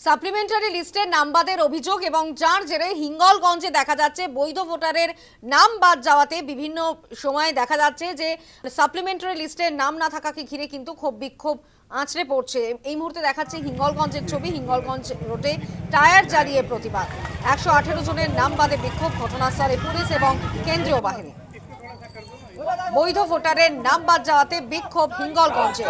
Supplementary লিস্টের নাম বাদের অভিযোগ এবং যার জেরে হিঙ্গলগঞ্জে দেখা যাচ্ছে বৈধ ভোটারের নাম বাদ যাওয়াতে বিভিন্ন সময় দেখা যাচ্ছে যে সাপ্লিমেন্টারি লিস্টের নাম না থাকাকে ঘিরে কিন্তু ক্ষোভ বিক্ষোভ আঁচড়ে পড়ছে। এই মুহূর্তে দেখাচ্ছে হিঙ্গলগঞ্জের ছবি। হিঙ্গলগঞ্জ রোডে টায়ার জ্বালিয়ে প্রতিবাদ, 118 জনের নাম বাদে বিক্ষোভ, ঘটনাস্থলে পুলিশ এবং কেন্দ্রীয় বাহিনী। বৈধ ভোটারের নাম বাদ যাওয়াতে বিক্ষোভ হিঙ্গলগঞ্জে।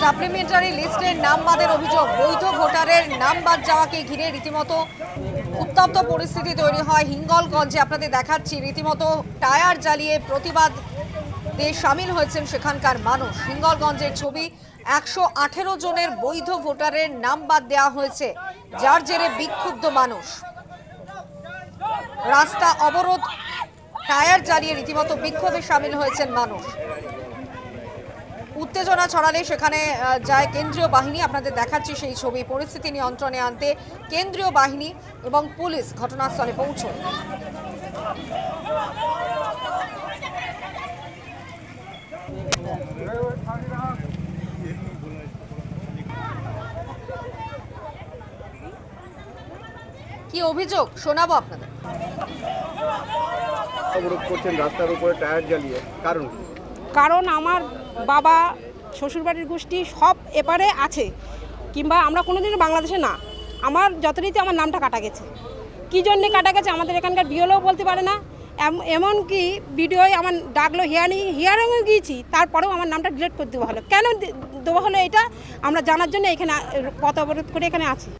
সাপ্লিমেন্টারি লিস্টের নাম বাদের অভিযোগ, বৈধ ভোটারের নাম বাদ যাওয়াকে ঘিরে রীতিমতো উত্তপ্ত পরিস্থিতি তৈরি হয় হিঙ্গলগঞ্জে। আপনাদের দেখাচ্ছি রীতিমতো টায়ার জ্বালিয়ে প্রতিবাদে সামিল হয়েছেন সেখানকার মানুষ। হিঙ্গলগঞ্জের ছবি, 118 জনের বৈধ ভোটারের নাম বাদ দেওয়া হয়েছে, যার জেরে বিক্ষুব্ধ মানুষ। রাস্তা অবরোধ, টায়ার জ্বালিয়ে রীতিমতো বিক্ষোভে সামিল হয়েছেন মানুষ। উত্তেজনা ছড়ালে সেখানে যায় কেন্দ্রীয় বাহিনী। আপনাদের দেখাচ্ছি সেই ছবি। পরিস্থিতি নিয়ন্ত্রণে আনতে কেন্দ্রীয় বাহিনী এবং পুলিশ ঘটনাস্থলে পৌঁছয়। কি অভিযোগ শোনাবো আপনাদের। অবরোধ করছেন রাস্তার উপরে টায়ার জ্বালিয়ে, কারণ আমার বাবা শ্বশুরবাড়ির গোষ্ঠী সব এপারে আছে, কিংবা আমরা কোনোদিনও বাংলাদেশে না। আমার যথারীতি আমার নামটা কাটা গেছে। কী জন্যে কাটা গেছে আমাদের এখানকার বিওলেও বলতে পারে না। এমনকি ভিডিওয় আমার ডাকলো, হিয়ারিংয়ে গিয়েছি, তারপরেও আমার নামটা ডিলিট করে দেওয়া হলো। কেন দেওয়া হলো এটা আমরা জানার জন্য এখানে পথ অবরোধ করে এখানে আছি।